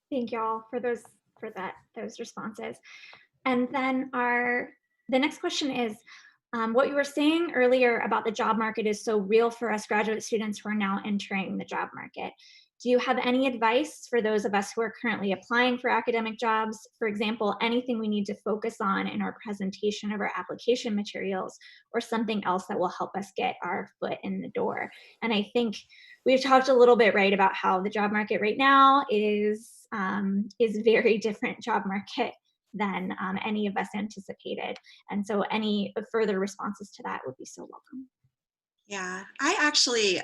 Thank you all for those responses. And then the next question is, what you were saying earlier about the job market is so real for us graduate students who are now entering the job market. Do you have any advice for those of us who are currently applying for academic jobs? For example, anything we need to focus on in our presentation of our application materials, or something else that will help us get our foot in the door? And I think we've talked a little bit, right, about how the job market right now is very different job market than any of us anticipated. And so any further responses to that would be so welcome. Yeah, I actually,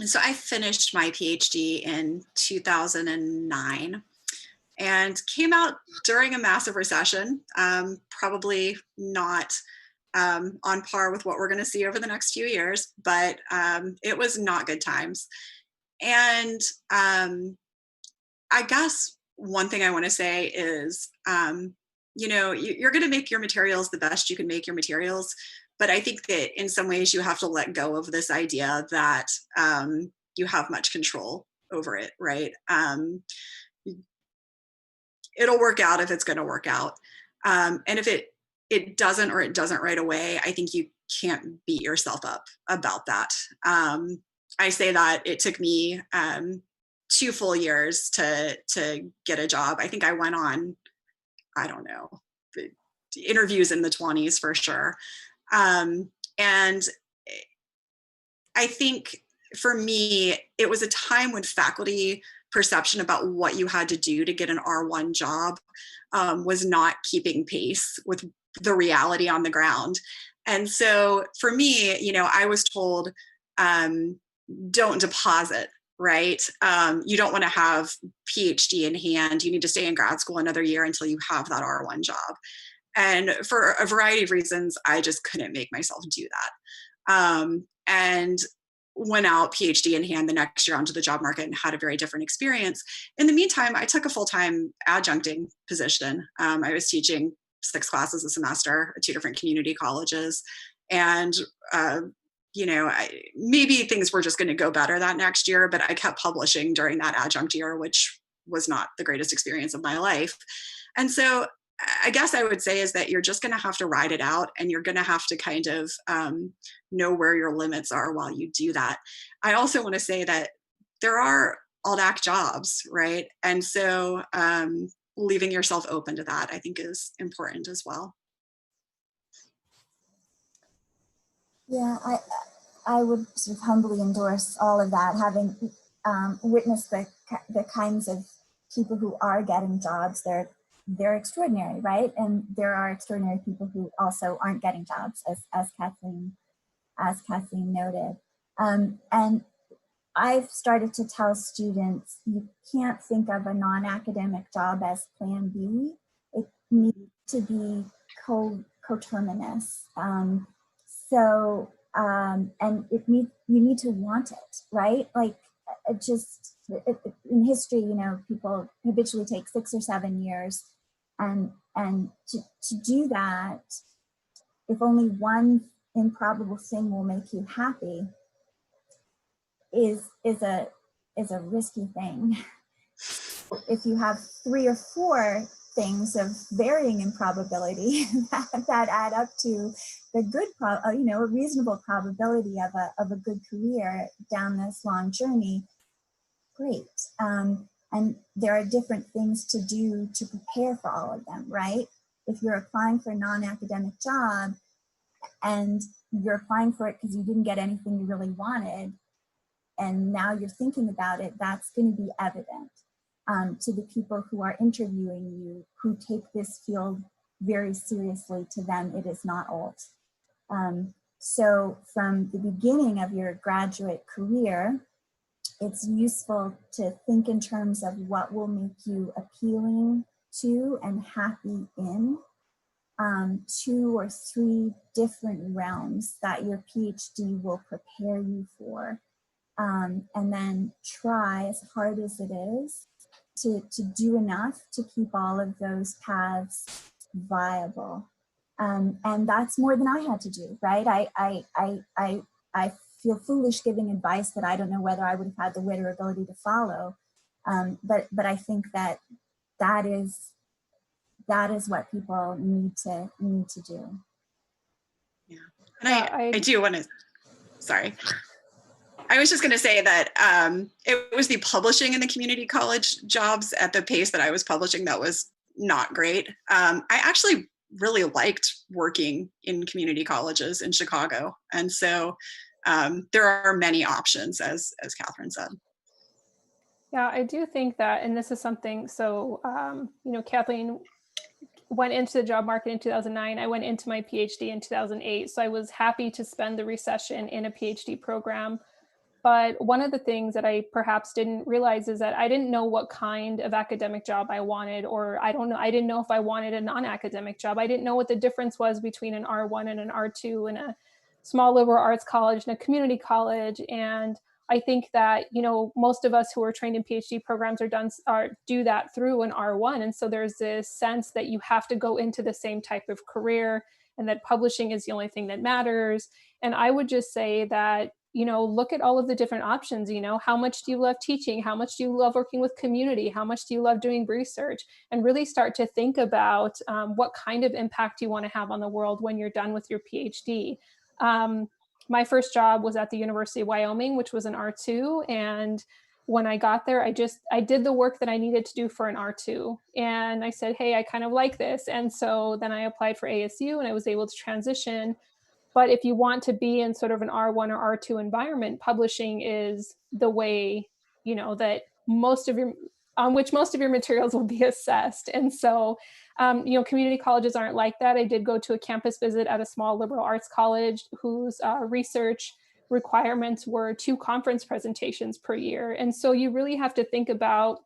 so I finished my PhD in 2009 and came out during a massive recession, probably not on par with what we're going to see over the next few years, but it was not good times. And I guess one thing I want to say is you're going to make your materials the best you can make your materials. But I think that in some ways you have to let go of this idea that you have much control over it, right? It'll work out if it's going to work out. And if it doesn't, or it doesn't right away, I think you can't beat yourself up about that. I say that it took me 2 full years to get a job. I think I went on, I don't know, interviews in the 20s for sure. And I think for me, it was a time when faculty perception about what you had to do to get an R1 job was not keeping pace with the reality on the ground. And so for me, I was told, don't deposit, right? You don't want to have PhD in hand. You need to stay in grad school another year until you have that R1 job. And for a variety of reasons, I just couldn't make myself do that. And went out PhD in hand the next year onto the job market and had a very different experience. In the meantime, I took a full-time adjuncting position. I was teaching 6 classes a semester at 2 different community colleges. And, maybe things were just going to go better that next year, but I kept publishing during that adjunct year, which was not the greatest experience of my life. And so I guess I would say is that you're just going to have to ride it out, and you're going to have to kind of know where your limits are while you do that. I also want to say that there are ALDAC jobs, right? And so leaving yourself open to that, I think, is important as well. Yeah, I would sort of humbly endorse all of that, having witnessed the kinds of people who are getting jobs. They're extraordinary, right? And there are extraordinary people who also aren't getting jobs, as Kathleen noted. And I've started to tell students, you can't think of a non-academic job as plan B. It needs to be coterminous. And you need to want it, right? Like in history, people habitually take 6 or 7 years, and to do that, if only one improbable thing will make you happy, is a risky thing. If you have 3 or 4 things of varying improbability that add up to the good, a reasonable probability of a good career down this long journey, great. And there are different things to do to prepare for all of them, right? If you're applying for a non-academic job and you're applying for it because you didn't get anything you really wanted, and now you're thinking about it, that's going to be evident to the people who are interviewing you, who take this field very seriously. To them, it is not alt. So from the beginning of your graduate career, it's useful to think in terms of what will make you appealing to and happy in 2 or 3 different realms that your PhD will prepare you for. And then try as hard as it is to do enough to keep all of those paths viable. And that's more than I had to do, right? I feel foolish giving advice that I don't know whether I would have had the wit or ability to follow. But I think that is what people need to do. Yeah, and I do want to, sorry. I was just going to say that it was the publishing in the community college jobs at the pace that I was publishing that was not great. I actually really liked working in community colleges in Chicago. And so there are many options, as Catherine said. Yeah, I do think that, and this is something, so, Kathleen went into the job market in 2009. I went into my PhD in 2008. So I was happy to spend the recession in a PhD program. But one of the things that I perhaps didn't realize is that I didn't know what kind of academic job I wanted, or I didn't know if I wanted a non-academic job. I didn't know what the difference was between an R1 and an R2 in a small liberal arts college and a community college. And I think that, you know, most of us who are trained in PhD programs do that through an R1. And so there's this sense that you have to go into the same type of career and that publishing is the only thing that matters. And I would just say that, you know, look at all of the different options. You know, how much do you love teaching? How much do you love working with community? How much do you love doing research? And really start to think about what kind of impact you want to have on the world when you're done with your PhD. My first job was at the University of Wyoming, which was an R2. And when I got there, I did the work that I needed to do for an R2. And I said, hey, I kind of like this. And so then I applied for ASU and I was able to transition. But if you want to be in sort of an R1 or R2 environment, publishing is the way, you know, that on which most of your materials will be assessed. And so, you know, community colleges aren't like that. I did go to a campus visit at a small liberal arts college whose research requirements were 2 conference presentations per year. And so you really have to think about,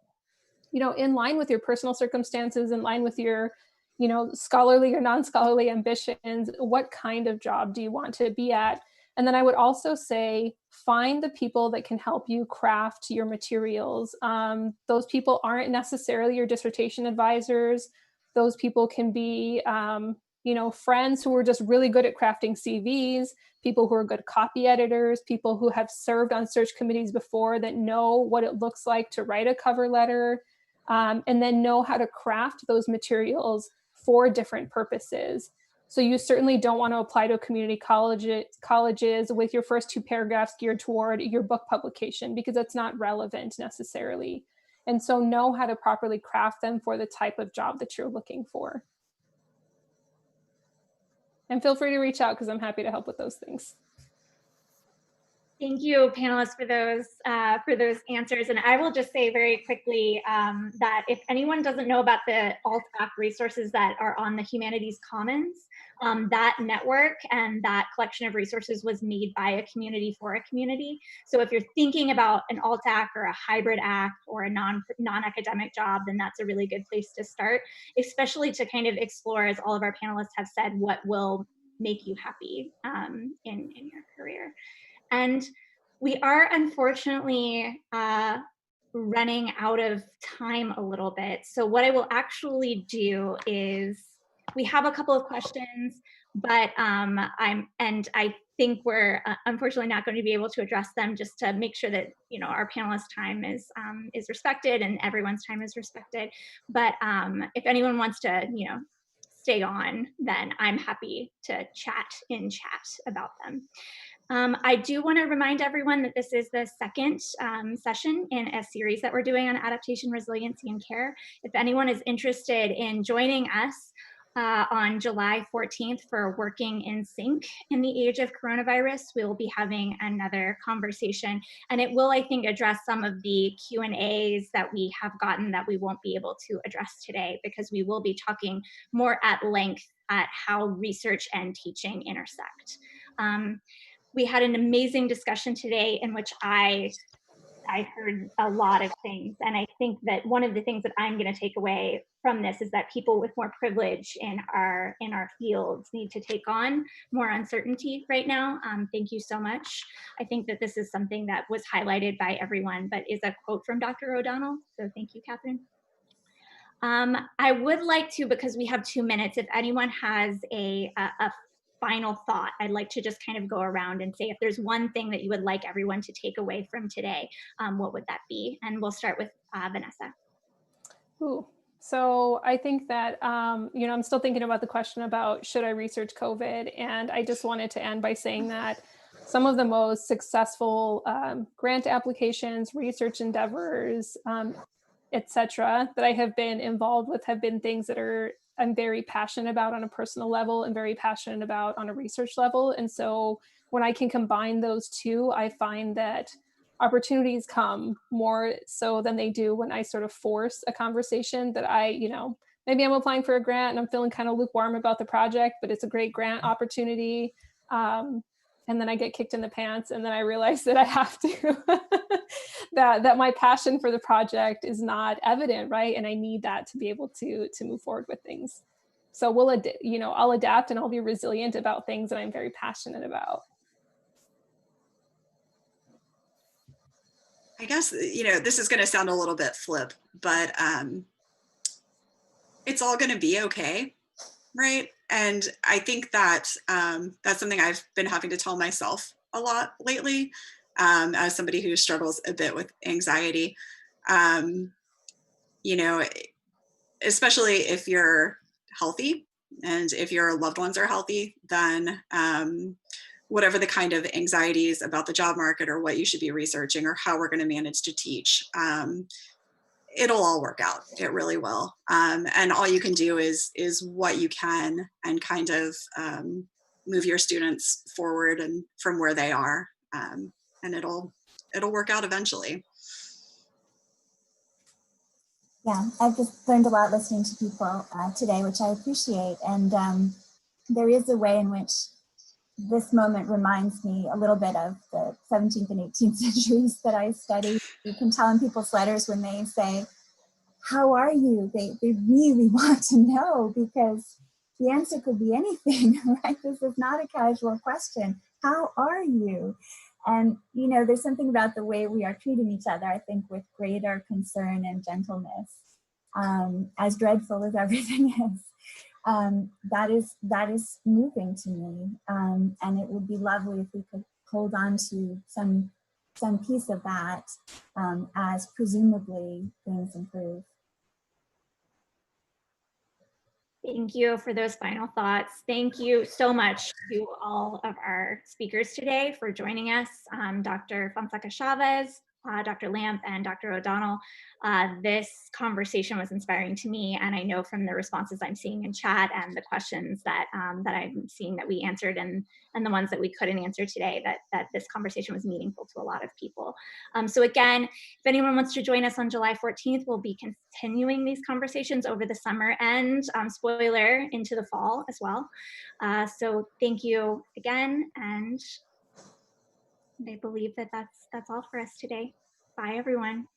you know, in line with your personal circumstances, in line with your, you know, scholarly or non-scholarly ambitions, what kind of job do you want to be at? And then I would also say, find the people that can help you craft your materials. Those people aren't necessarily your dissertation advisors. Those people can be, you know, friends who are just really good at crafting CVs, people who are good copy editors, people who have served on search committees before that know what it looks like to write a cover letter, and then know how to craft those materials for different purposes. So you certainly don't want to apply to community colleges with your first 2 paragraphs geared toward your book publication, because it's not relevant necessarily. And so know how to properly craft them for the type of job that you're looking for. And feel free to reach out because I'm happy to help with those things. Thank you, panelists, for those answers. And I will just say very quickly that if anyone doesn't know about the alt-ac resources that are on the Humanities Commons, that network and that collection of resources was made by a community for a community. So if you're thinking about an alt-ac or a hybrid ac or a non-academic job, then that's a really good place to start, especially to kind of explore, as all of our panelists have said, what will make you happy in your career. And we are unfortunately running out of time a little bit. So what I will actually do is, we have a couple of questions, but I think we're unfortunately not going to be able to address them, just to make sure that, you know, our panelists' time is respected and everyone's time is respected. But if anyone wants to, you know, stay on, then I'm happy to chat about them. I do want to remind everyone that this is the second session in a series that we're doing on adaptation, resiliency, and care. If anyone is interested in joining us on July 14th for Working in Sync in the Age of Coronavirus, we will be having another conversation, and it will, I think, address some of the Q&As that we have gotten that we won't be able to address today, because we will be talking more at length at how research and teaching intersect. We had an amazing discussion today in which I heard a lot of things. And I think that one of the things that I'm going to take away from this is that people with more privilege in our fields need to take on more uncertainty right now. Thank you so much. I think that this is something that was highlighted by everyone, but is a quote from Dr. O'Donnell. So thank you, Catherine. I would like to, because we have 2 minutes, if anyone has a final thought, I'd like to just kind of go around and say, if there's one thing that you would like everyone to take away from today, what would that be? And we'll start with Vanessa. Ooh. So I think that, you know, I'm still thinking about the question about should I research COVID? And I just wanted to end by saying that some of the most successful grant applications, research endeavors, etc., that I have been involved with have been things that I'm very passionate about on a personal level and very passionate about on a research level. And so when I can combine those two, I find that opportunities come more so than they do when I sort of force a conversation that you know, maybe I'm applying for a grant and I'm feeling kind of lukewarm about the project, but it's a great grant opportunity. And then I get kicked in the pants, and then I realize that I have to, that my passion for the project is not evident, right? And I need that to be able to move forward with things. So I'll adapt and I'll be resilient about things that I'm very passionate about. I guess, this is going to sound a little bit flip, but it's all going to be okay, right? And I think that that's something I've been having to tell myself a lot lately, as somebody who struggles a bit with anxiety. You know, especially if you're healthy and if your loved ones are healthy, then whatever the kind of anxieties about the job market or what you should be researching or how we're going to manage to teach, it'll all work out. It really will. And all you can do is what you can and kind of move your students forward and from where they are, and it'll work out eventually. Yeah, I've just learned a lot listening to people today, which I appreciate. And there is a way in which this moment reminds me a little bit of the 17th and 18th centuries that I studied. You can tell in people's letters when they say, "How are you?" They really want to know, because the answer could be anything, right? This is not a casual question. How are you? And, there's something about the way we are treating each other, I think, with greater concern and gentleness, as dreadful as everything is. That is moving to me. And it would be lovely if we could hold on to some piece of that as presumably things improve. Thank you for those final thoughts. Thank you so much to all of our speakers today for joining us, Dr. Fonseca Chavez, Dr. Lamp, and Dr. O'Donnell. This conversation was inspiring to me, and I know from the responses I'm seeing in chat and the questions that that I'm seeing that we answered and the ones that we couldn't answer today, that this conversation was meaningful to a lot of people. So again, if anyone wants to join us on July 14th, we'll be continuing these conversations over the summer and spoiler, into the fall as well. So thank you again, and I believe that that's all for us today. Bye, everyone.